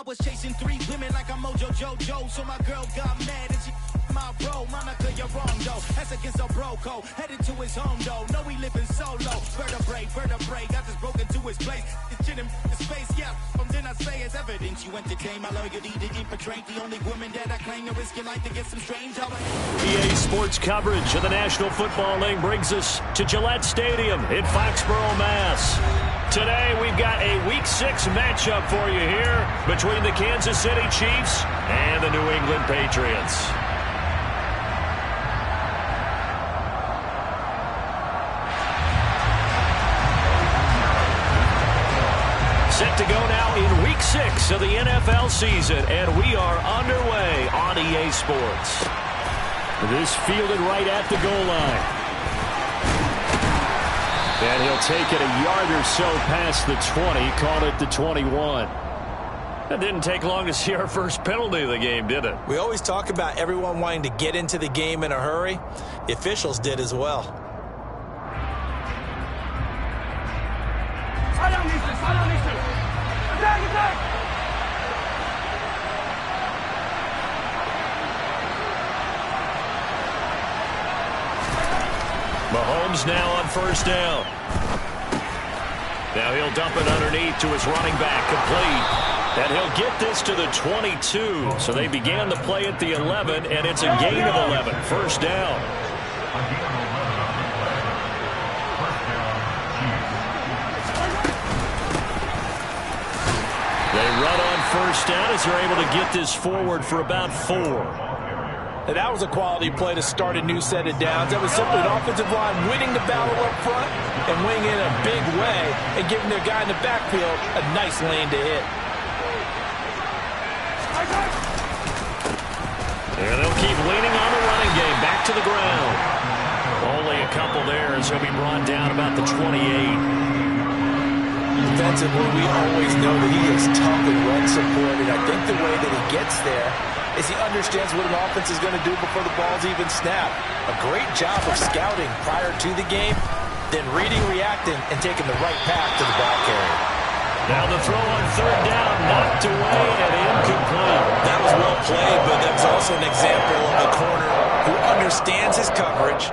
I was chasing 3 women like I'm Mojo Jojo, so my girl got mad and she my bro. Monica, you're wrong though. That's against a bro code. Headed to his home though. No, he living solo. Vertebrae. Got this broken to his place. This shit in his face, yeah. From then I say it's evidence you entertain my loyalty to infiltrate the only woman that I claim to risk your life to get some strange. EA Sports coverage of the National Football League brings us to Gillette Stadium in Foxborough, Mass. Today we've got a Week 6 matchup for you here between the Kansas City Chiefs and the New England Patriots. Set to go now in Week 6 of the NFL season, and we are underway on EA Sports. This fielded right at the goal line. And he'll take it a yard or so past the 20, caught it the 21. It didn't take long to see our first penalty of the game, did it? We always talk about everyone wanting to get into the game in a hurry. The officials did as well. Mahomes now on first down. Now he'll dump it underneath to his running back, complete. And he'll get this to the 22. So they began the play at the 11, and it's a gain of 11. First down. They run on first down as they're able to get this forward for about 4. And that was a quality play to start a new set of downs. That was simply an offensive line winning the battle up front and winning in a big way and giving their guy in the backfield a nice lane to hit. And they'll keep leaning on the running game. Back to the ground. Only a couple there as he'll be brought down about the 28. Defensively, we always know that he is tough and run support, and I think the way that he gets there is he understands what an offense is going to do before the ball's even snapped. A great job of scouting prior to the game, then reading, reacting, and taking the right path to the ball carrier. Now the throw on third down, knocked away and incomplete. That was well played, but that was also an example of a corner who understands his coverage.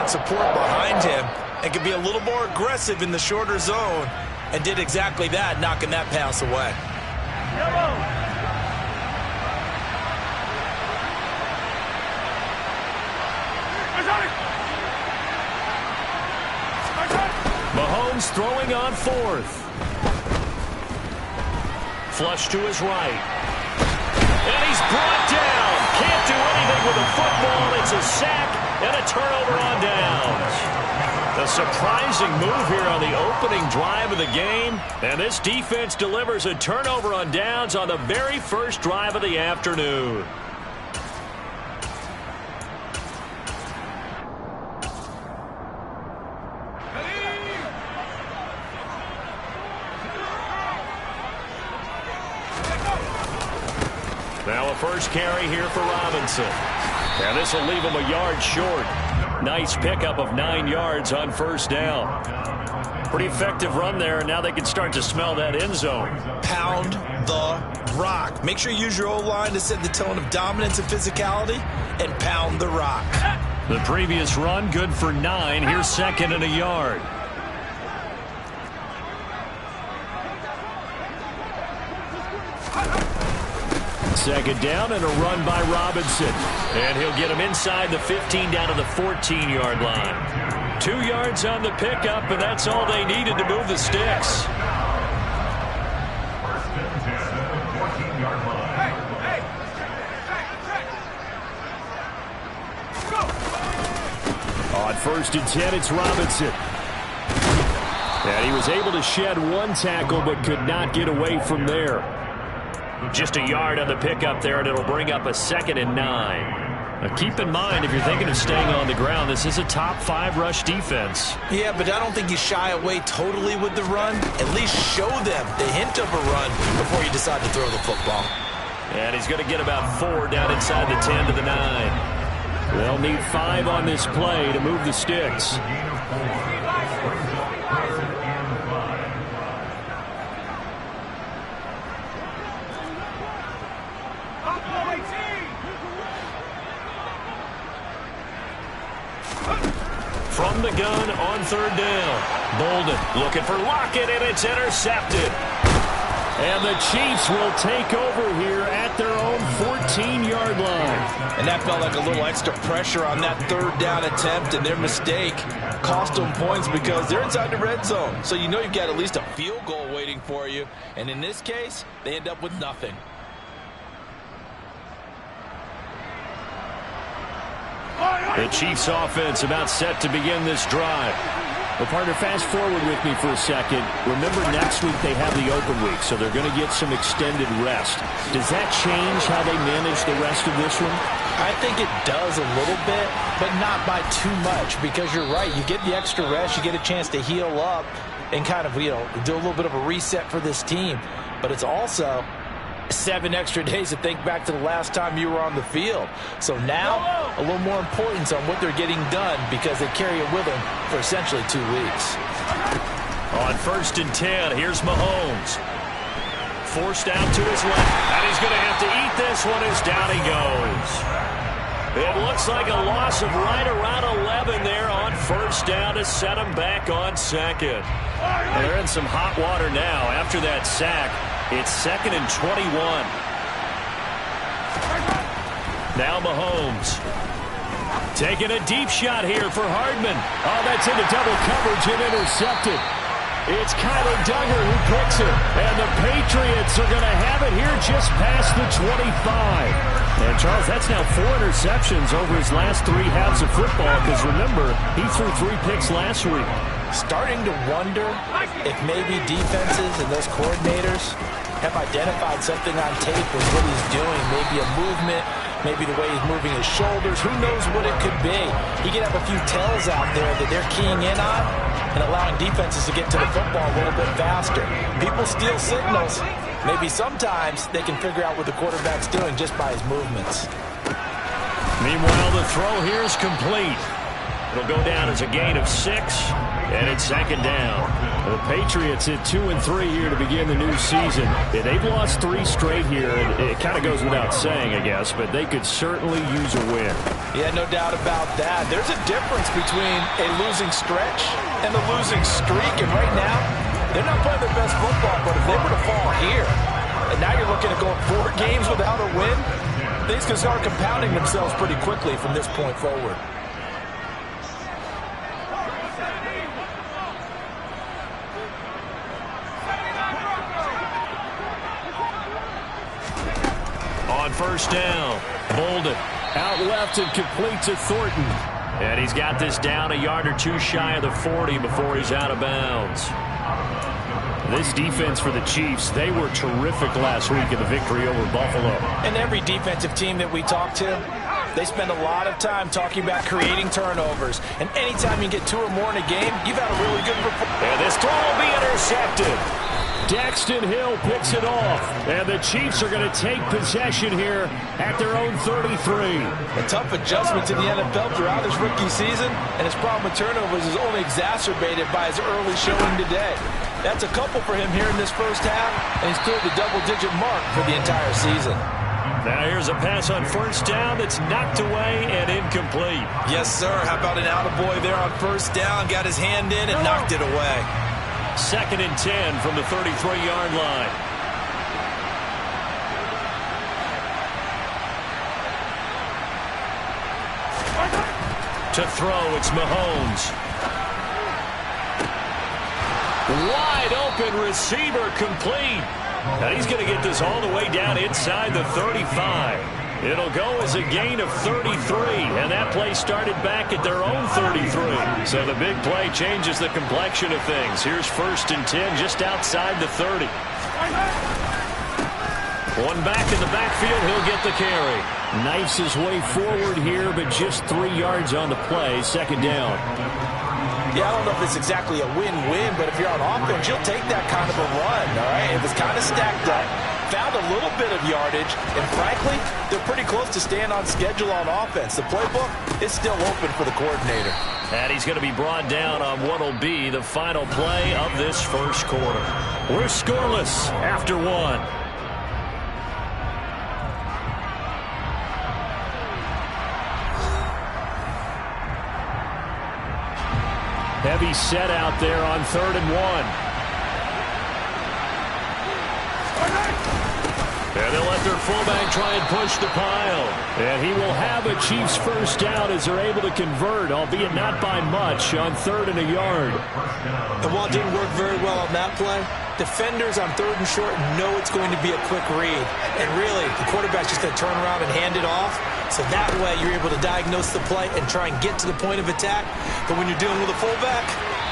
Support behind him and can be a little more aggressive in the shorter zone, and did exactly that, knocking that pass away. Mahomes throwing on fourth. Flush to his right. And he's brought down. Can't do anything with the football. It's a sack and a turnover on downs. A surprising move here on the opening drive of the game. And this defense delivers a turnover on downs on the very first drive of the afternoon. Now a first carry here for Robinson. And this will leave him a yard short. Nice pickup of 9 yards on first down. Pretty effective run there, and now they can start to smell that end zone. Pound the rock. Make sure you use your O-line to set the tone of dominance and physicality, and pound the rock. The previous run, good for 9. Here's second and a yard. Second down and a run by Robinson. And he'll get him inside the 15 down to the 14-yard line. 2 yards on the pickup, and that's all they needed to move the sticks. On first and 10, it's Robinson. And he was able to shed one tackle but could not get away from there. Just a yard on the pickup there, and it'll bring up a 2nd and 9. Now keep in mind, if you're thinking of staying on the ground, this is a top 5 rush defense. Yeah, but I don't think you shy away totally with the run. At least show them the hint of a run before you decide to throw the football. And he's going to get about 4 down inside the 10 to the 9. They'll need 5 on this play to move the sticks. From the gun on 3rd down. Bolden looking for Lockett, and it's intercepted. And the Chiefs will take over here at their own 14-yard line. And that felt like a little extra pressure on that 3rd down attempt, and their mistake cost them points because they're inside the red zone. So you know you've got at least a field goal waiting for you. And in this case, they end up with nothing. The Chiefs offense about set to begin this drive. Well, partner, fast forward with me for a second. Remember, next week they have the open week, so they're going to get some extended rest. Does that change how they manage the rest of this one? I think it does a little bit, but not by too much, because you're right. You get the extra rest, you get a chance to heal up and kind of, do a little bit of a reset for this team. But it's also 7 extra days to think back to the last time you were on the field. So now, a little more importance on what they're getting done because they carry it with them for essentially 2 weeks. On 1st and 10, here's Mahomes. Forced out to his left, and he's going to have to eat this one as down he goes. It looks like a loss of right around 11 there on 1st down to set him back on 2nd. Well, they're in some hot water now after that sack. It's 2nd and 21. Now Mahomes. Taking a deep shot here for Hardman. Oh, that's into double coverage and intercepted. It's Kyler Duggar who picks it. And the Patriots are going to have it here just past the 25. And, Charles, that's now 4 interceptions over his last 3 halves of football. Because, remember, he threw 3 picks last week. Starting to wonder if maybe defenses and those coordinators have identified something on tape with what he's doing. Maybe a movement, maybe the way he's moving his shoulders. Who knows what it could be? He could have a few tells out there that they're keying in on and allowing defenses to get to the football a little bit faster. People steal signals. Maybe sometimes they can figure out what the quarterback's doing just by his movements. Meanwhile, the throw here is complete. It'll go down as a gain of 6, and it's 2nd down. The Patriots hit 2 and 3 here to begin the new season. They've lost 3 straight here, and it kind of goes without saying, I guess, but they could certainly use a win. Yeah, no doubt about that. There's a difference between a losing stretch and a losing streak, and right now, they're not playing their best football, but if they were to fall here, and now you're looking at going 4 games without a win, things can start compounding themselves pretty quickly from this point forward. On 1st down, Bolden out left and complete to Thornton. And he's got this down a yard or 2 shy of the 40 before he's out of bounds. This defense for the Chiefs, they were terrific last week in the victory over Buffalo. And every defensive team that we talk to, they spend a lot of time talking about creating turnovers. And anytime you get 2 or more in a game, you've had a really good performance. And this throw will be intercepted. Daxton Hill picks it off, and the Chiefs are going to take possession here at their own 33. A tough adjustment to the NFL throughout his rookie season, and his problem with turnovers is only exacerbated by his early showing today. That's a couple for him here in this first half, and he's cleared the double-digit mark for the entire season. Now here's a pass on 1st down that's knocked away and incomplete. Yes, sir. How about an attaboy there on 1st down? Got his hand in and knocked it away. 2nd and 10 from the 33-yard line. To throw, it's Mahomes. Wide open receiver complete. Now he's going to get this all the way down inside the 35. It'll go as a gain of 33, and that play started back at their own 33. So the big play changes the complexion of things. Here's 1st and 10 just outside the 30. One back in the backfield, he'll get the carry. Knifes his way forward here, but just 3 yards on the play, 2nd down. Yeah, I don't know if it's exactly a win-win, but if you're on offense, you'll take that kind of a run, all right? It was kind of stacked up, found a little bit of yardage, and frankly, they're pretty close to staying on schedule on offense. The playbook is still open for the coordinator. And he's going to be brought down on what will be the final play of this 1st quarter. We're scoreless after 1. Heavy set out there on 3rd and 1. And they'll let their fullback try and push the pile. And he will have a Chiefs 1st down as they're able to convert, albeit not by much, on 3rd and a yard. And while it didn't work very well on that play, defenders on 3rd and short know it's going to be a quick read. And really, the quarterback's just going to turn around and hand it off. So that way you're able to diagnose the play and try and get to the point of attack. But when you're dealing with a fullback,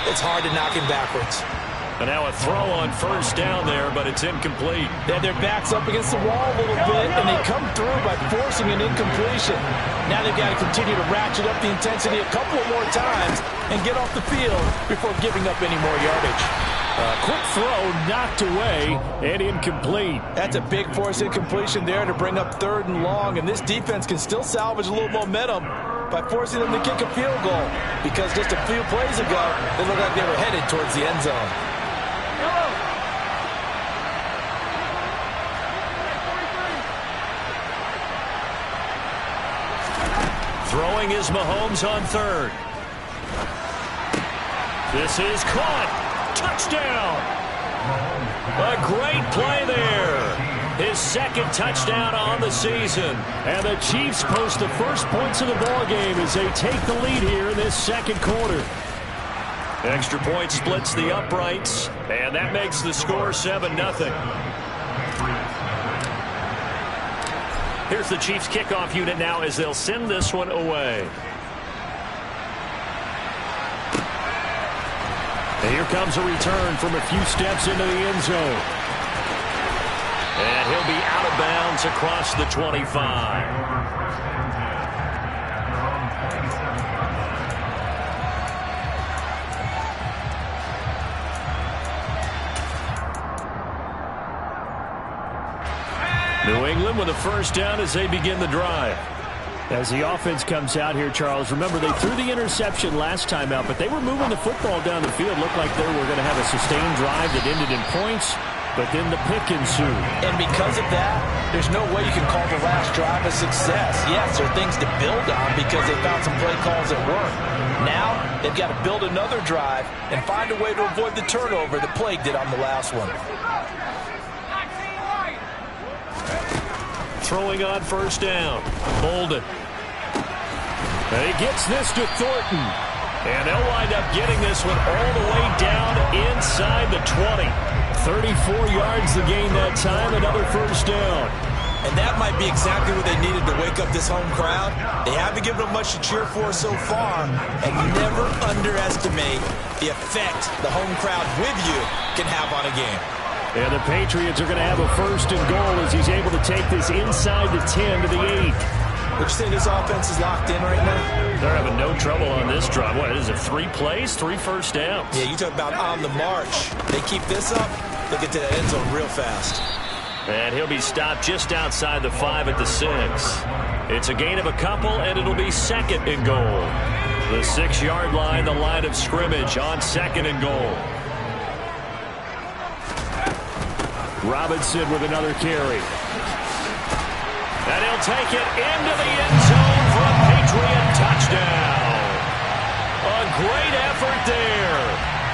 it's hard to knock him backwards. And now a throw on 1st down there, but it's incomplete. They have their backs up against the wall a little bit, and they come through by forcing an incompletion. Now they've got to continue to ratchet up the intensity a couple of more times and get off the field before giving up any more yardage. Quick throw knocked away and incomplete. That's a big force incompletion there to bring up 3rd and long, and this defense can still salvage a little momentum by forcing them to kick a field goal, because just a few plays ago, they looked like they were headed towards the end zone. Throwing is Mahomes on 3rd. This is caught. Touchdown! A great play there. His 2nd touchdown on the season. And the Chiefs post the first points of the ballgame as they take the lead here in this 2nd quarter. Extra point splits the uprights, and that makes the score 7-0. Here's the Chiefs kickoff unit now as they'll send this one away. And here comes a return from a few steps into the end zone. And he'll be out of bounds across the 25. New England with a 1st down as they begin the drive. As the offense comes out here, Charles, remember they threw the interception last time out, but they were moving the football down the field. Looked like they were going to have a sustained drive that ended in points, but then the pick ensued. And because of that, there's no way you can call the last drive a success. Yes, there are things to build on because they found some play calls that work. Now, they've got to build another drive and find a way to avoid the turnover that plagued it on the last one. Throwing on 1st down. Bolden. And he gets this to Thornton. And they'll wind up getting this one all the way down inside the 20. 34 yards the gain that time, another 1st down. And that might be exactly what they needed to wake up this home crowd. They haven't given them much to cheer for so far. And never underestimate the effect the home crowd with you can have on a game. And the Patriots are going to have a 1st and goal as he's able to take this inside the 10 to the 8. Would you say this offense is locked in right now? They're having no trouble on this drive. What is it, 3 plays, 3 1st downs? Yeah, you talk about on the march. They keep this up, they'll get to the end zone real fast. And he'll be stopped just outside the 5 at the 6. It's a gain of a couple, and it'll be 2nd and goal. The 6-yard line, the line of scrimmage on 2nd and goal. Robinson with another carry. And he'll take it into the end zone for a Patriot touchdown. A great effort there.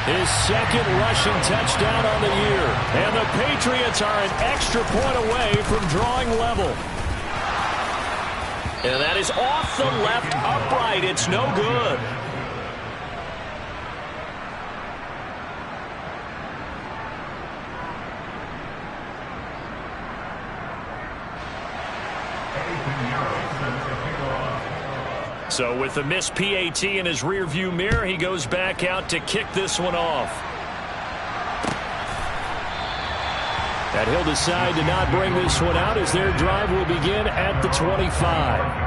His 2nd rushing touchdown on the year. And the Patriots are an extra point away from drawing level. And that is off the left upright. It's no good. So with the missed PAT in his rearview mirror, he goes back out to kick this one off. And he'll decide to not bring this one out as their drive will begin at the 25.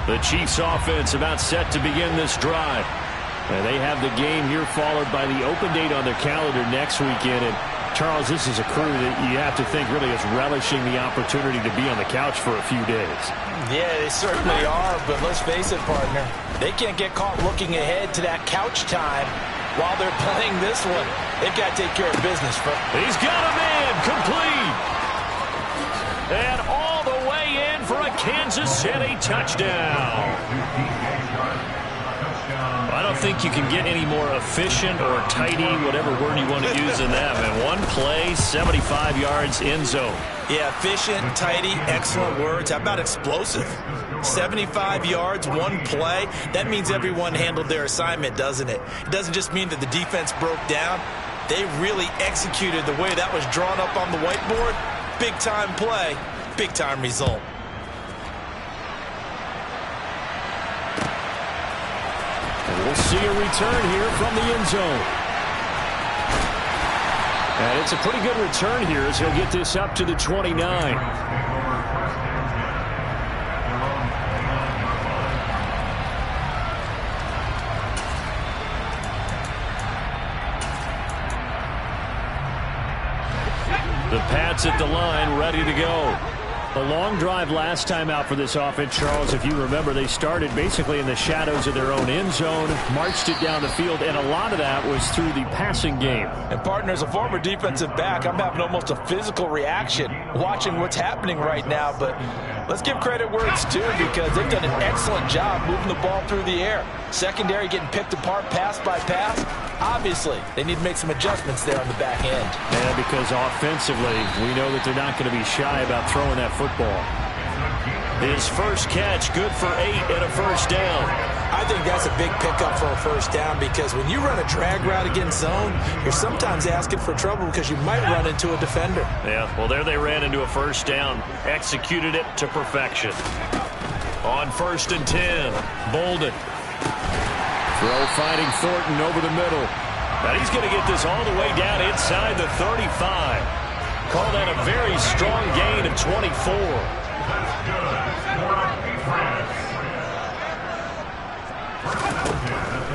The Chiefs offense about set to begin this drive. And they have the game here followed by the open date on their calendar next weekend. And Charles, this is a crew that you have to think really is relishing the opportunity to be on the couch for a few days. Yeah, they certainly are, but let's face it, partner. They can't get caught looking ahead to that couch time while they're playing this one. They've got to take care of business first. He's got a man complete. And all the way in for a Kansas City touchdown. I don't think you can get any more efficient or tidy, whatever word you want to use in that. Man, one play, 75 yards, end zone. Yeah, efficient, tidy, excellent words. How about explosive? 75 yards, one play. That means everyone handled their assignment, doesn't it? It doesn't just mean that the defense broke down. They really executed the way that was drawn up on the whiteboard. Big-time play, big-time result. We'll see a return here from the end zone. And it's a pretty good return here as he'll get this up to the 29. The Pats at the line, ready to go. A long drive last time out for this offense, Charles. If you remember, they started basically in the shadows of their own end zone, marched it down the field, and a lot of that was through the passing game. And, partner, as a former defensive back, I'm having almost a physical reaction watching what's happening right now. But let's give credit where it's due because they've done an excellent job moving the ball through the air. Secondary getting picked apart pass by pass. Obviously, they need to make some adjustments there on the back end. Yeah, because offensively, we know that they're not going to be shy about throwing that football. His first catch, good for 8 and a first down. I think that's a big pickup for a first down because when you run a drag route against zone, you're sometimes asking for trouble because you might run into a defender. Yeah, well, there they ran into a first down, executed it to perfection. On 1st and 10, Bolden. Throw finding Thornton over the middle. And he's going to get this all the way down inside the 35. Call that a very strong gain of 24.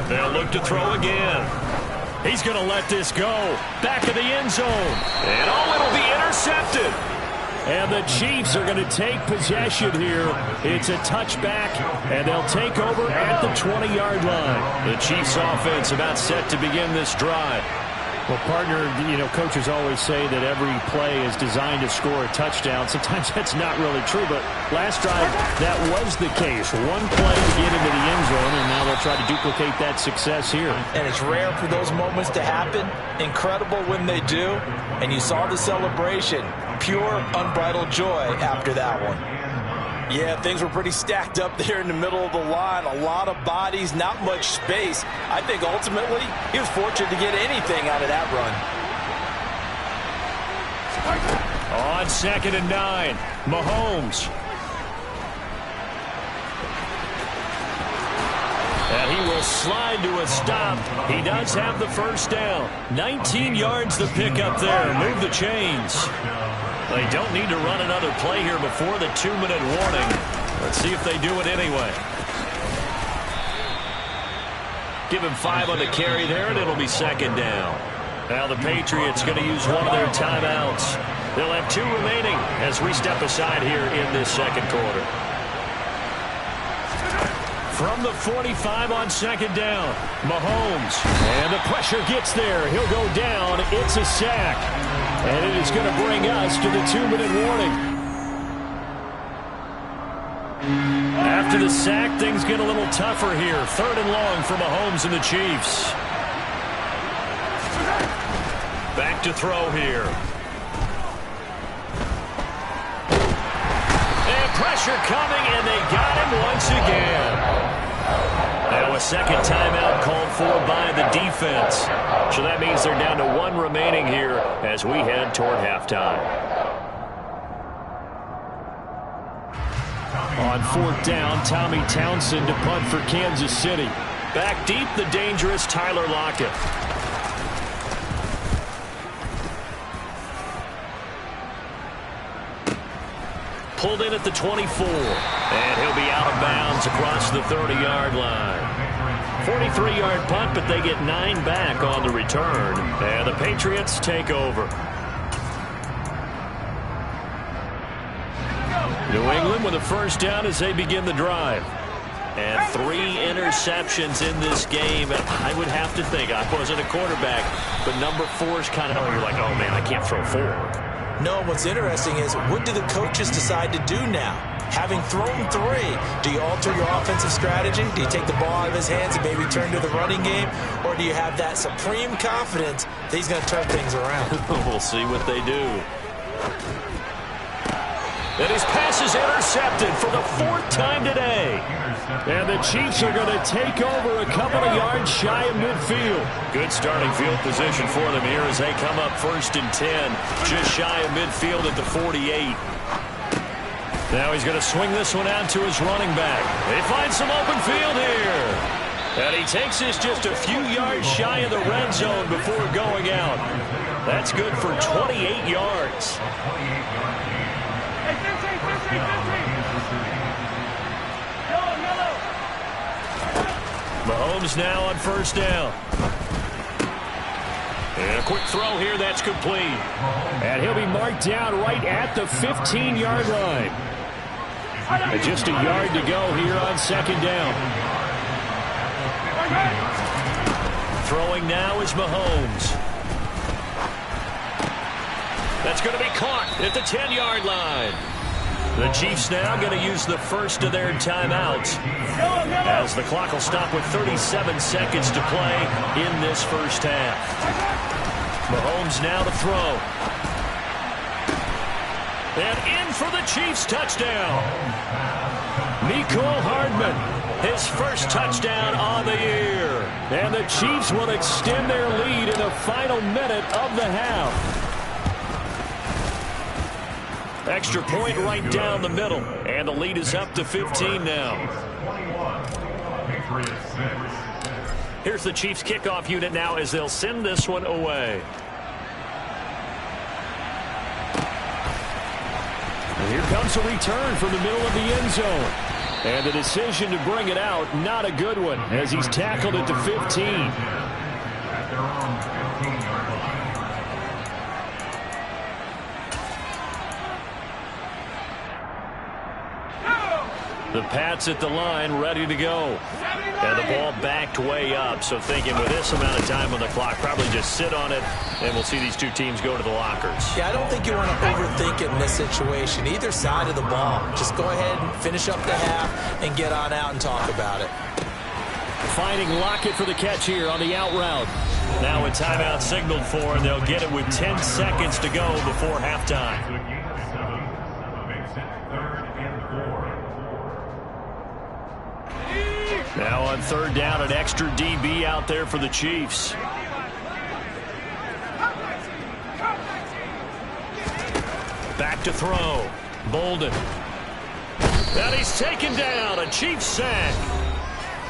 They'll look to throw again. He's going to let this go. Back of the end zone. And oh, it'll be intercepted. And the Chiefs are going to take possession here. It's a touchback, and they'll take over at the 20-yard line. The Chiefs offense about set to begin this drive. Well, partner, you know, coaches always say that every play is designed to score a touchdown. Sometimes that's not really true, but last drive, that was the case. One play to get into the end zone, and now they'll try to duplicate that success here. And it's rare for those moments to happen. Incredible when they do. And you saw the celebration. Pure, unbridled joy after that one. Yeah, things were pretty stacked up there in the middle of the line. A lot of bodies, not much space. I think ultimately he was fortunate to get anything out of that run. On 2nd and 9, Mahomes. And he will slide to a stop. He does have the first down. 19 yards to pick up there. Move the chains. They don't need to run another play here before the 2-minute warning. Let's see if they do it anyway. Give him 5 on the carry there, and it'll be 2nd down. Now the Patriots going to use one of their timeouts. They'll have 2 remaining as we step aside here in this second quarter. From the 45 on 2nd down, Mahomes. And the pressure gets there. He'll go down. It's a sack. And it is going to bring us to the 2-minute warning. After the sack, things get a little tougher here. 3rd and long for Mahomes and the Chiefs. Back to throw here. And pressure coming, and they got him once again. Now a second timeout called for by the defense. So that means they're down to 1 remaining here as we head toward halftime. On 4th down, Tommy Townsend to punt for Kansas City. Back deep, the dangerous Tyler Lockett. Pulled in at the 24. And he'll be out of bounds across the 30-yard line. 43-yard punt, but they get 9 back on the return. And the Patriots take over. New England with a first down as they begin the drive. And 3 interceptions in this game. I would have to think, I wasn't a quarterback, but number 4 is kind of, you're like, oh man, I can't throw 4. No, what's interesting is, what do the coaches decide to do now? Having thrown 3, do you alter your offensive strategy? Do you take the ball out of his hands and maybe turn to the running game? Or do you have that supreme confidence that he's going to turn things around? We'll see what they do. And his pass is intercepted for the 4th time today. And the Chiefs are going to take over a couple of yards shy of midfield. Good starting field position for them here as they come up 1st and 10. Just shy of midfield at the 48. Now he's going to swing this one out to his running back. They find some open field here. And he takes this just a few yards shy of the red zone before going out. That's good for 28 yards. Mahomes now on 1st down. And a quick throw here, that's complete. And he'll be marked down right at the 15-yard line. And just a yard to go here on 2nd down. Throwing now is Mahomes. That's going to be caught at the 10-yard line. The Chiefs now going to use the first of their timeouts as the clock will stop with 37 seconds to play in this first half. Mahomes now to throw. And in for the Chiefs touchdown. Mecole Hardman, his first touchdown on the year. And the Chiefs will extend their lead in the final minute of the half. Extra point right down the middle. And the lead is up to 15 now. Here's the Chiefs kickoff unit now as they'll send this one away. And here comes a return from the middle of the end zone. And the decision to bring it out, not a good one, as he's tackled at the 15. The Pats at the line, ready to go. And the ball backed way up. So thinking with this amount of time on the clock, probably just sit on it, and we'll see these two teams go to the lockers. Yeah, I don't think you want to overthink it in this situation. Either side of the ball. Just go ahead and finish up the half and get on out and talk about it. Finding Lockett for the catch here on the out route. Now a timeout signaled for, and they'll get it with 10 seconds to go before halftime. Now on 3rd down, an extra DB out there for the Chiefs. Back to throw. Bolden. And he's taken down. A Chiefs sack.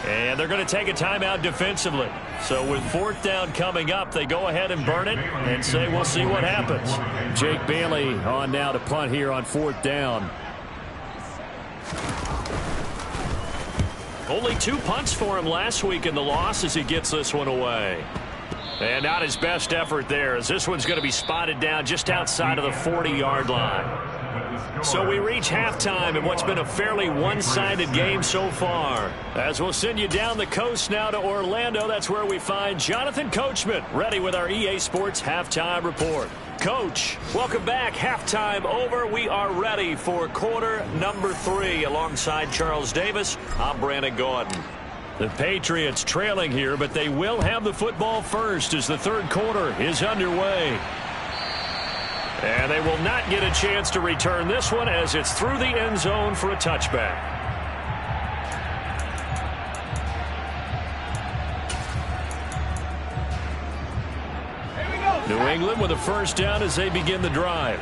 And they're going to take a timeout defensively. So with 4th down coming up, they go ahead and burn it and say we'll see what happens. Jake Bailey on now to punt here on 4th down. Only 2 punts for him last week in the loss as he gets this one away. And not his best effort there, as this one's going to be spotted down just outside of the 40-yard line. So we reach halftime in what's been a fairly one-sided game so far. As we'll send you down the coast now to Orlando, that's where we find Jonathan Coachman, ready with our EA Sports Halftime Report. Coach, welcome back. Halftime over. We are ready for quarter number 3. Alongside Charles Davis, I'm Brandon Gordon. The Patriots trailing here, but they will have the football first as the 3rd quarter is underway. And they will not get a chance to return this one as it's through the end zone for a touchback. New England with a first down as they begin the drive.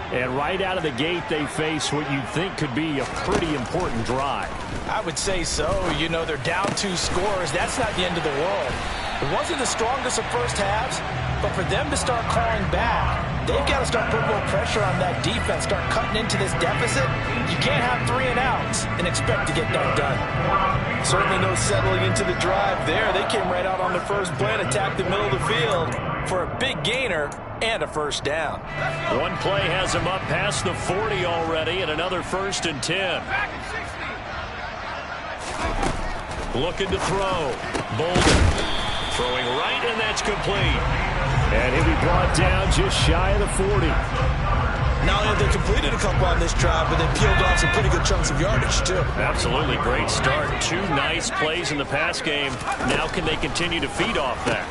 And right out of the gate, they face what you'd think could be a pretty important drive. I would say so. You know, they're down 2 scores. That's not the end of the world. It wasn't the strongest of first halves, but for them to start clawing back, they've got to start putting more pressure on that defense, start cutting into this deficit. You can't have 3 and outs and expect to get that done. Certainly no settling into the drive there. They came right out on the first play and attacked the middle of the field for a big gainer and a first down. One play has him up past the 40 already, and another 1st and 10. Looking to throw. Bolden throwing right, and that's complete. And he'll be brought down just shy of the 40. Not only have they completed a couple on this drive, but they peeled off some pretty good chunks of yardage, too. Absolutely great start. 2 nice plays in the pass game. Now can they continue to feed off that?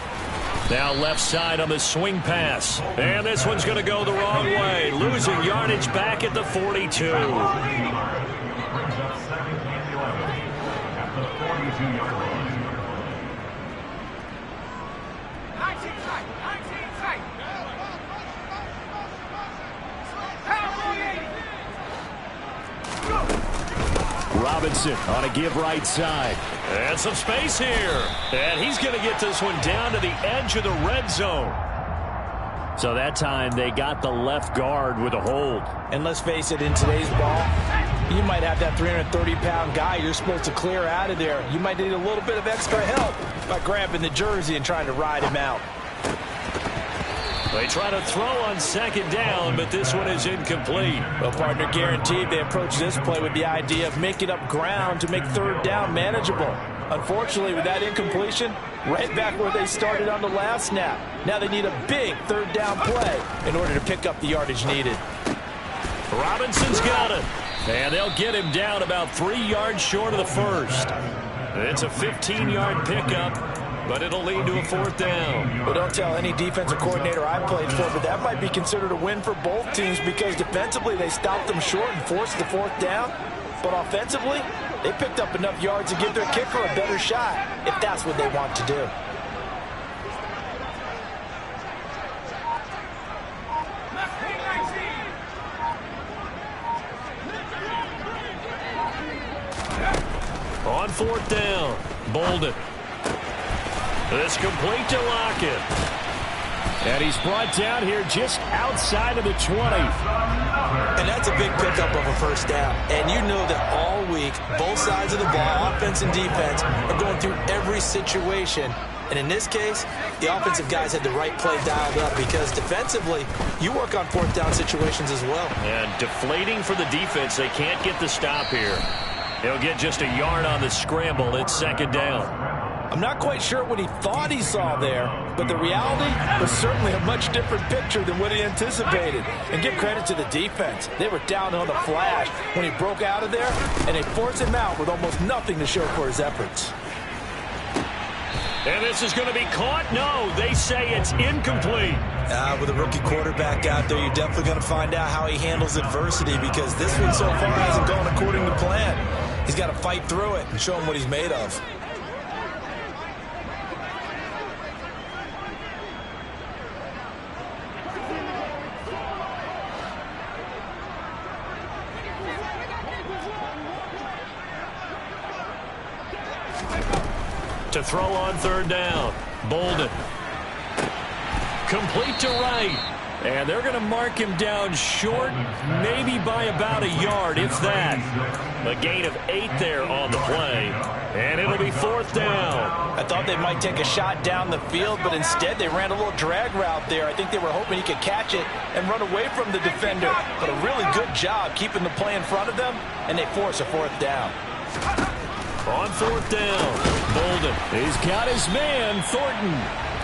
Now left side on the swing pass. And this one's going to go the wrong way. Losing yardage back at the 42. Robinson on a give right side. And some space here. And he's going to get this one down to the edge of the red zone. So that time they got the left guard with a hold. And let's face it, in today's ball, you might have that 330-pound guy you're supposed to clear out of there. You might need a little bit of extra help by grabbing the jersey and trying to ride him out. They try to throw on 2nd down, but this one is incomplete. Well, partner, guaranteed they approach this play with the idea of making up ground to make 3rd down manageable. Unfortunately, with that incompletion, right back where they started on the last snap. Now they need a big 3rd down play in order to pick up the yardage needed. Robinson's got it. And they'll get him down about 3 yards short of the 1st. It's a 15-yard pickup, but it'll lead to a 4th down. Well, don't tell any defensive coordinator I played for, but that might be considered a win for both teams because defensively they stopped them short and forced the 4th down. But offensively, they picked up enough yards to give their kicker a better shot if that's what they want to do. On 4th down, Bolden. This complete to Lockett. And he's brought down here just outside of the 20. And that's a big pickup of a first down. And you know that all week, both sides of the ball, offense and defense, are going through every situation. And in this case, the offensive guys had the right play dialed up because defensively, you work on 4th down situations as well. And deflating for the defense. They can't get the stop here. He'll get just a yard on the scramble. It's 2nd down. I'm not quite sure what he thought he saw there, but the reality was certainly a much different picture than what he anticipated. And give credit to the defense. They were down on the flash when he broke out of there, and they forced him out with almost nothing to show for his efforts. And this is going to be caught? No, they say it's incomplete. With a rookie quarterback out there, you're definitely going to find out how he handles adversity because this one so far hasn't gone according to plan. He's got to fight through it and show him what he's made of. To throw on 3rd down, Bolden. Complete to right. And they're going to mark him down short, maybe by about a yard, if that. A gain of 8 there on the play. And it'll be 4th down. I thought they might take a shot down the field, but instead they ran a little drag route there. I think they were hoping he could catch it and run away from the defender. But a really good job keeping the play in front of them, and they force a 4th down. On 4th down, Bolden. He's got his man, Thornton.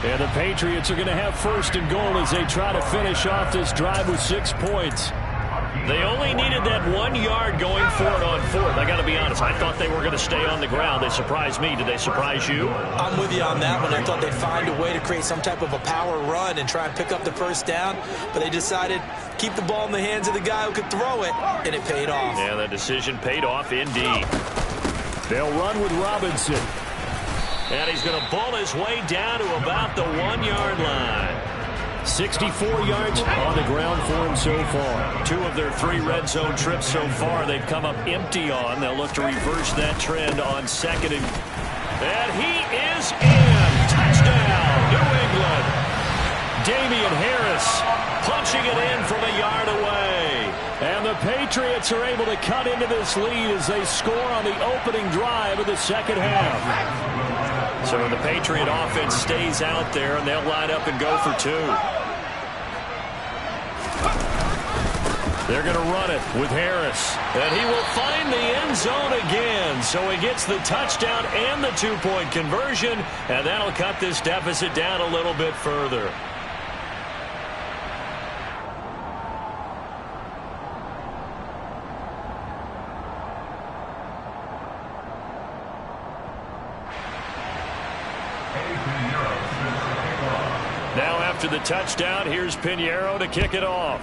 And the Patriots are going to have 1st and goal as they try to finish off this drive with 6 points. They only needed that 1 yard going for it on 4th. I got to be honest, I thought they were going to stay on the ground. They surprised me. Did they surprise you? I'm with you on that one. I thought they'd find a way to create some type of a power run and try and pick up the 1st down, but they decided keep the ball in the hands of the guy who could throw it, and it paid off. Yeah, the decision paid off indeed. They'll run with Robinson. And he's going to ball his way down to about the 1 yard line. 64 yards on the ground for him so far. 2 of their 3 red zone trips so far they've come up empty on. They'll look to reverse that trend on second. And he is in. Touchdown, New England. Damian Harris punching it in from a yard away. And the Patriots are able to cut into this lead as they score on the opening drive of the second half. So the Patriot offense stays out there, and they'll line up and go for 2. They're going to run it with Harris. And he will find the end zone again. So he gets the touchdown and the 2-point conversion, and that'll cut this deficit down a little bit further. Now after the touchdown, here's Pinheiro to kick it off.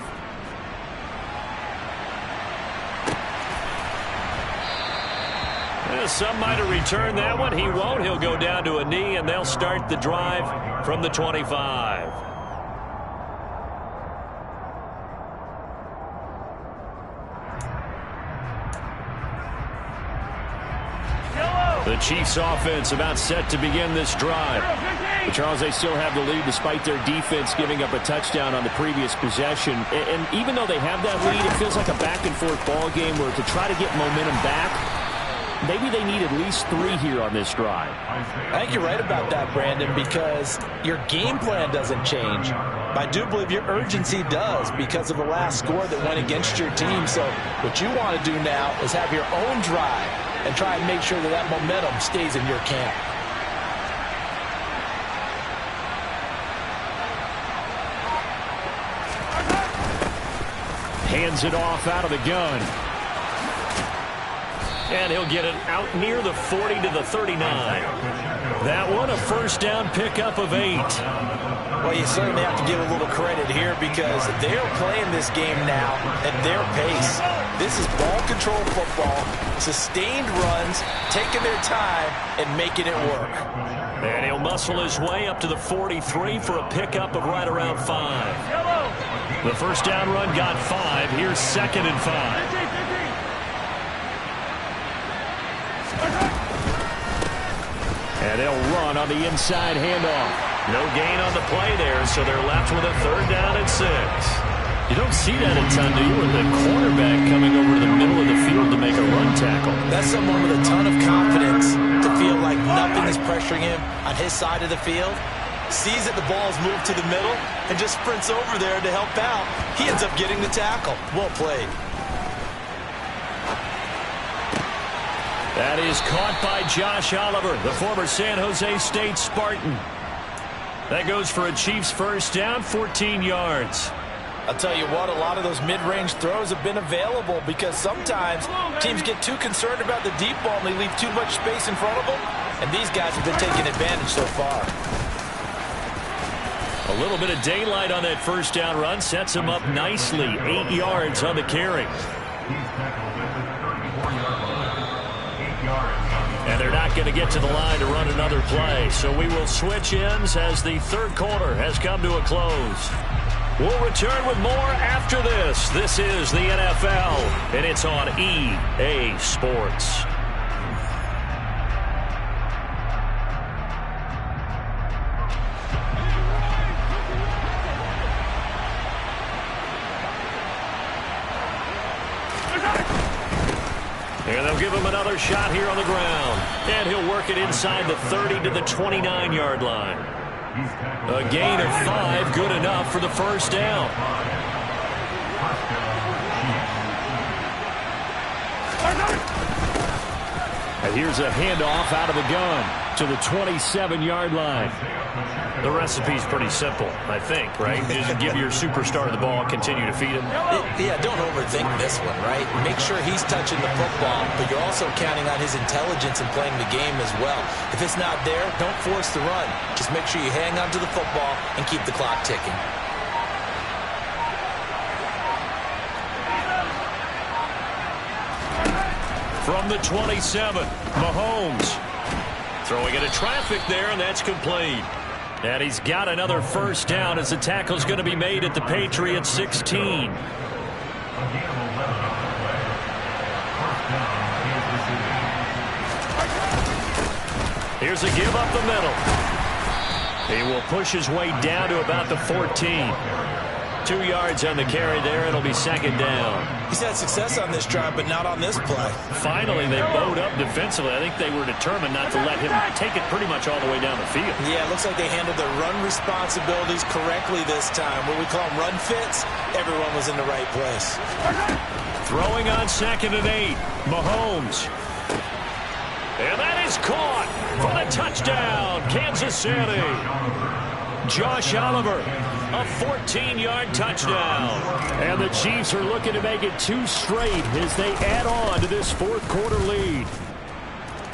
Well, some might have returned that one. He won't. He'll go down to a knee, and they'll start the drive from the 25. The Chiefs offense about set to begin this drive. But Charles, they still have the lead despite their defense giving up a touchdown on the previous possession. And even though they have that lead, it feels like a back-and-forth ball game where to try to get momentum back, maybe they need at least 3 here on this drive. I think you're right about that, Brandon, because your game plan doesn't change. But I do believe your urgency does because of the last score that went against your team. So what you want to do now is have your own drive and try and make sure that that momentum stays in your camp. Hands it off out of the gun. And he'll get it out near the 40 to the 39. That one a first down pickup of 8. Well, you certainly have to give a little credit here because they're playing this game now at their pace. This is ball control football, sustained runs, taking their time and making it work. And he'll muscle his way up to the 43 for a pickup of right around 5. The first down run got 5. Here's 2nd and 5. And they'll run on the inside handoff. No gain on the play there, so they're left with a 3rd down and 6. You don't see that a ton, do you, with the quarterback coming over to the middle of the field to make a run tackle? That's someone with a ton of confidence to feel like nothing is pressuring him on his side of the field. Sees that the ball is moved to the middle and just sprints over there to help out. He ends up getting the tackle. Well played. That is caught by Josh Oliver, the former San Jose State Spartan. That goes for a Chiefs first down, 14 yards. I'll tell you what, a lot of those mid-range throws have been available because sometimes teams get too concerned about the deep ball and they leave too much space in front of them. And these guys have been taking advantage so far. A little bit of daylight on that first down run sets him up nicely. 8 yards on the carry. And they're not going to get to the line to run another play. So we will switch ends as the 3rd quarter has come to a close. We'll return with more after this. This is the NFL, and it's on EA Sports. And they'll give him another shot here on the ground. And he'll work it inside the 30 to the 29-yard line. A gain of 5, good enough for the first down. And here's a handoff out of the gun to the 27-yard line. The recipe's pretty simple, I think, right? Just give your superstar the ball, continue to feed him. Yeah, don't overthink this one, right? Make sure he's touching the football, but you're also counting on his intelligence in playing the game as well. If it's not there, don't force the run. Just make sure you hang on to the football and keep the clock ticking. From the 27, Mahomes throwing into traffic there, and that's complete. And he's got another first down as the tackle's going to be made at the Patriots 16. Here's a give up the middle. He will push his way down to about the 14. 2 yards on the carry there. It'll be second down. He's had success on this drive, but not on this play. Finally, they bowed up defensively. I think they were determined not to let him take it pretty much all the way down the field. Yeah, it looks like they handled their run responsibilities correctly this time. What we call them run fits, everyone was in the right place. Throwing on 2nd and 8. Mahomes. And that is caught for the touchdown, Kansas City. Josh Oliver, a 14-yard touchdown. And the Chiefs are looking to make it 2 straight as they add on to this fourth quarter lead.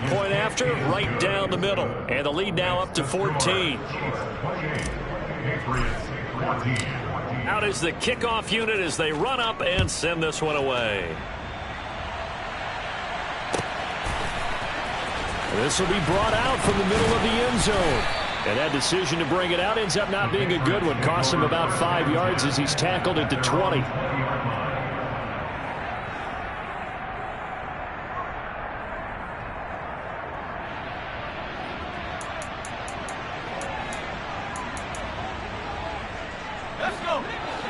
Point after, right down the middle. And the lead now up to 14. Out is the kickoff unit as they run up and send this one away. This will be brought out from the middle of the end zone. And that decision to bring it out ends up not being a good one. Costs him about 5 yards as he's tackled at the 20.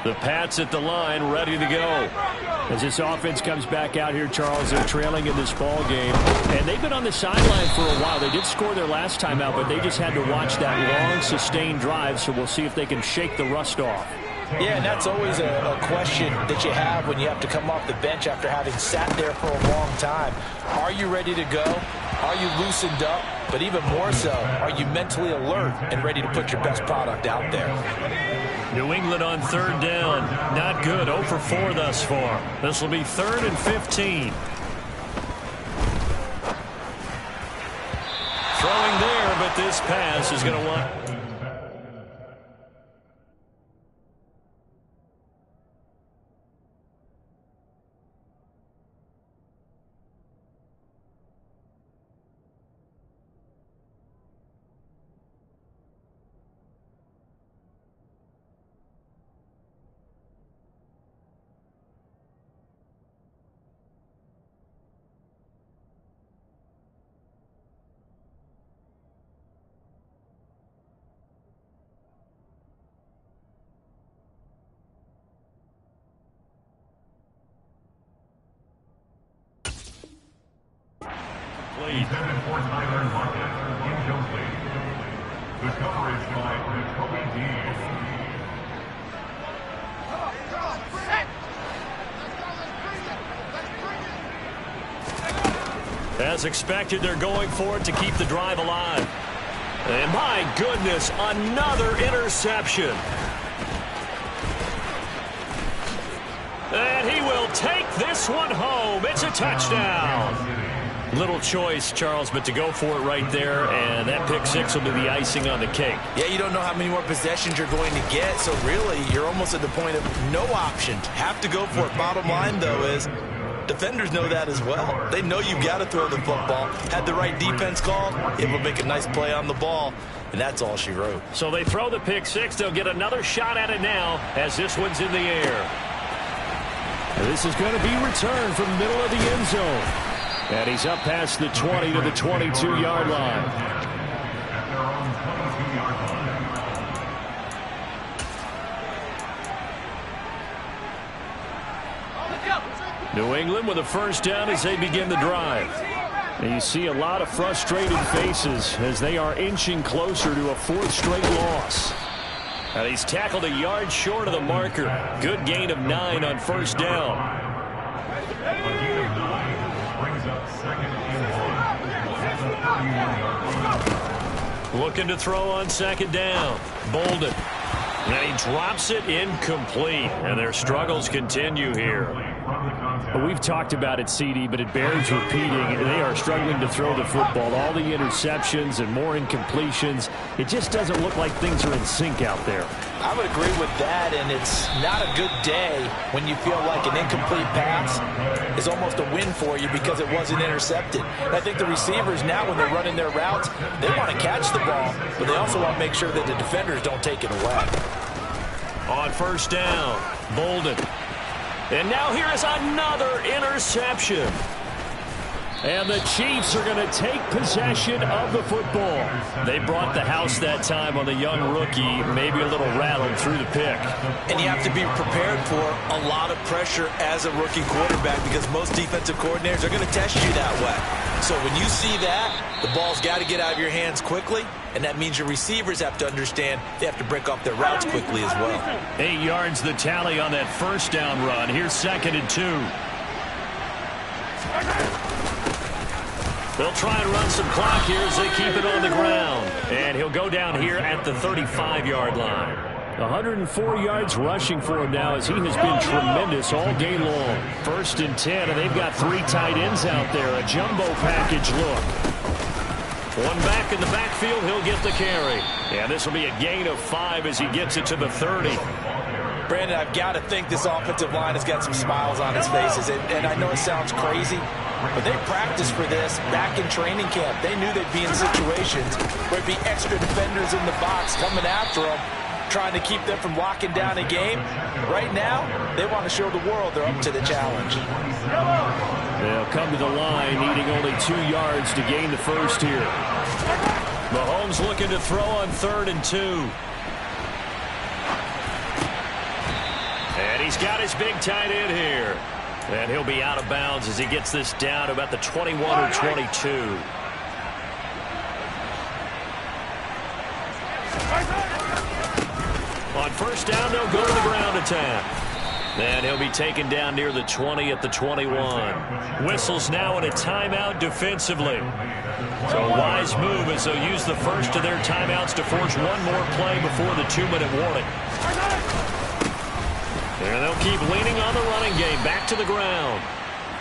The Pats at the line, ready to go. As this offense comes back out here, Charles, they're trailing in this ball game. And they've been on the sideline for a while. They did score their last time out, but they just had to watch that long, sustained drive. So we'll see if they can shake the rust off. Yeah, and that's always a question that you have when you have to come off the bench after having sat there for a long time. Are you ready to go? Are you loosened up? But even more so, are you mentally alert and ready to put your best product out there? New England on 3rd down. Not good. 0 for 4 thus far. This will be 3rd and 15. Throwing there, but this pass is going to want... Intended for Tyler Marcus, incomplete. The coverage by Jacoby Dean. As expected, they're going for it to keep the drive alive. And my goodness, another interception. And he will take this one home. It's a touchdown. Little choice, Charles, but to go for it right there, and that pick 6 will be the icing on the cake. Yeah, you don't know how many more possessions you're going to get, so really you're almost at the point of no options. Have to go for it. Bottom line, though, is defenders know that as well. They know you've got to throw the football. Had the right defense called, it will make a nice play on the ball, and that's all she wrote. So they throw the pick 6. They'll get another shot at it now as this one's in the air. This is going to be returned from the middle of the end zone. And he's up past the 20 to the 22-yard line. New England with a first down as they begin the drive. And you see a lot of frustrated faces as they are inching closer to a 4th straight loss. And he's tackled a yard short of the marker. Good gain of 9 on first down. Looking to throw on 2nd down. Bolden. And he drops it incomplete. And their struggles continue here. We've talked about it, CD, but it bears repeating. They are struggling to throw the football. All the interceptions and more incompletions. It just doesn't look like things are in sync out there. I would agree with that, and it's not a good day when you feel like an incomplete pass is almost a win for you because it wasn't intercepted. And I think the receivers now, when they're running their routes, they want to catch the ball, but they also want to make sure that the defenders don't take it away. On first down, Bolden. And now here is another interception. And the Chiefs are going to take possession of the football. They brought the house that time on the young rookie, maybe a little rattled through the pick. And you have to be prepared for a lot of pressure as a rookie quarterback because most defensive coordinators are going to test you that way. So when you see that, the ball's got to get out of your hands quickly, and that means your receivers have to understand they have to break off their routes quickly as well. 8 yards the tally on that first down run. Here's 2nd and 2. They'll try and run some clock here as they keep it on the ground. And he'll go down here at the 35-yard line. 104 yards rushing for him now as he has been tremendous all game long. 1st and 10, and they've got 3 tight ends out there. A jumbo package look. One back in the backfield, he'll get the carry. And this will be a gain of 5 as he gets it to the 30. Brandon, I've got to think this offensive line has got some smiles on its faces. And I know it sounds crazy, but they practiced for this back in training camp. They knew they'd be in situations where it'd be extra defenders in the box coming after them, trying to keep them from locking down a game. Right now, they want to show the world they're up to the challenge. They'll come to the line, needing only 2 yards to gain the first here. Mahomes looking to throw on 3rd and 2. And he's got his big tight end here. And he'll be out of bounds as he gets this down to about the 21 or 22. On first down, they'll go to the ground attack. And he'll be taken down near the 20 at the 21. Whistles now in a timeout defensively. So a wise move as they'll use the first of their timeouts to force one more play before the 2-minute warning. And they'll keep leaning on the running game back to the ground.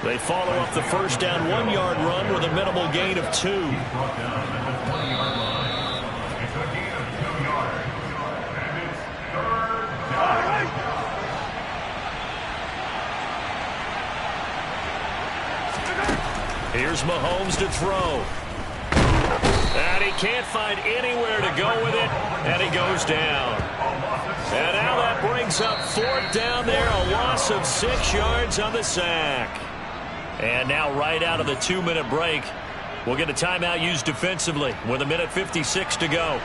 They follow up the first down 1-yard run with a minimal gain of 2. Here's Mahomes to throw. And he can't find anywhere to go with it, and he goes down. And now that brings up 4th down there, a loss of 6 yards on the sack. And now right out of the 2-minute break, we'll get a timeout used defensively with 1:56 to go.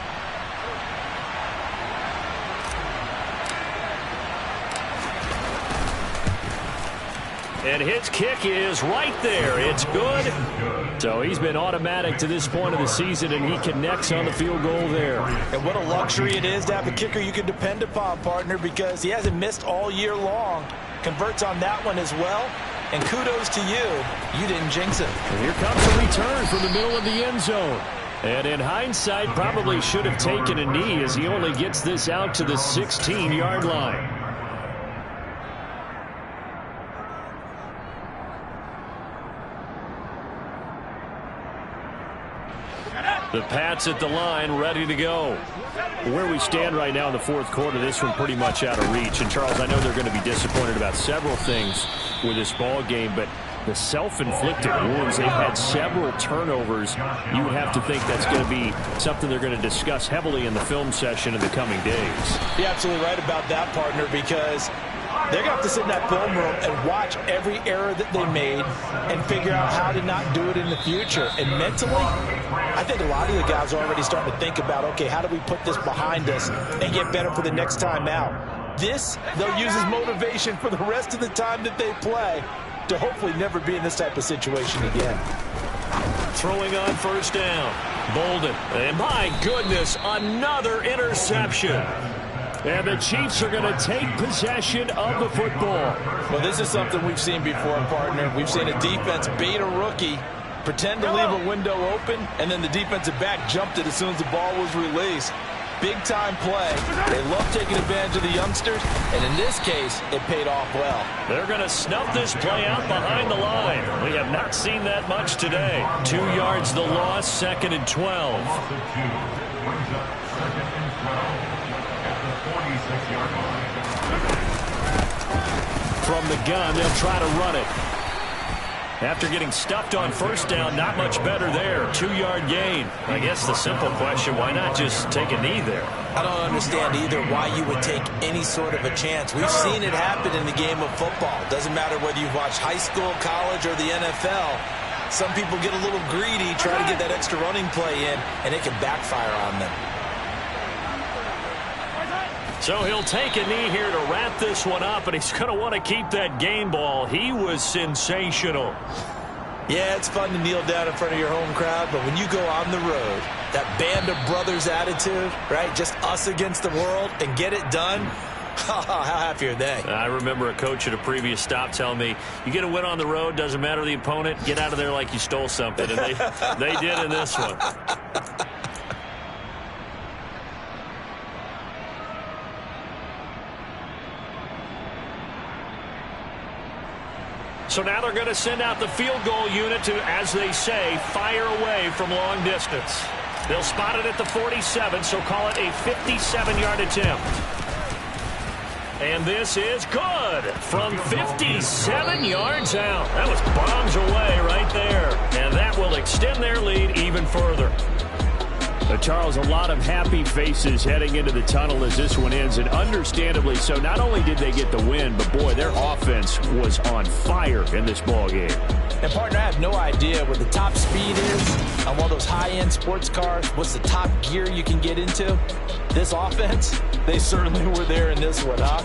And his kick is right there. It's good. So he's been automatic to this point of the season, and he connects on the field goal there. And what a luxury it is to have a kicker you can depend upon, partner, because he hasn't missed all year long. Converts on that one as well. And kudos to you. You didn't jinx it. And here comes a return from the middle of the end zone. And in hindsight, probably should have taken a knee as he only gets this out to the 16-yard line. The Pats at the line, ready to go. Where we stand right now in the 4th quarter, this one pretty much out of reach. And, Charles, I know they're going to be disappointed about several things with this ball game, but the self-inflicted wounds, they've had several turnovers. You would have to think that's going to be something they're going to discuss heavily in the film session in the coming days. You're absolutely right about that, partner, because they're going to have to sit in that film room and watch every error that they made and figure out how to not do it in the future. And mentally, I think a lot of the guys are already starting to think about, okay, how do we put this behind us and get better for the next time out? This, they'll use as motivation for the rest of the time that they play to hopefully never be in this type of situation again. Throwing on first down, Bolden. And my goodness, another interception. And the Chiefs are going to take possession of the football. Well, this is something we've seen before, partner. We've seen a defense bait a rookie, pretend to leave a window open, and then the defensive back jumped it as soon as the ball was released. big-time play. They love taking advantage of the youngsters, and in this case, it paid off well. They're going to snuff this play out behind the line. We have not seen that much today. 2 yards the loss, 2nd and 12. From the gun, they'll try to run it. After getting stuffed on first down, not much better there. 2-yard gain. I guess the simple question, why not just take a knee there? I don't understand either why you would take any sort of a chance. We've seen it happen in the game of football. Doesn't matter whether you've watched high school, college, or the NFL. Some people get a little greedy, try to get that extra running play in, and it can backfire on them. So he'll take a knee here to wrap this one up, and he's going to want to keep that game ball. He was sensational. Yeah, it's fun to kneel down in front of your home crowd, but when you go on the road, that band of brothers attitude, right, just us against the world, and get it done, how happy are they? I remember a coach at a previous stop telling me, you get a win on the road, doesn't matter the opponent, get out of there like you stole something, and they did in this one. So now they're going to send out the field goal unit to, as they say, fire away from long distance. They'll spot it at the 47, so call it a 57-yard attempt. And this is good from 57 yards out. That was bombs away right there. And that will extend their lead even further. Charles, a lot of happy faces heading into the tunnel as this one ends, and understandably so. Not only did they get the win, but, boy, their offense was on fire in this ball game. And, partner, I have no idea what the top speed is on one of those high-end sports cars. What's the top gear you can get into? This offense, they certainly were there in this one, huh?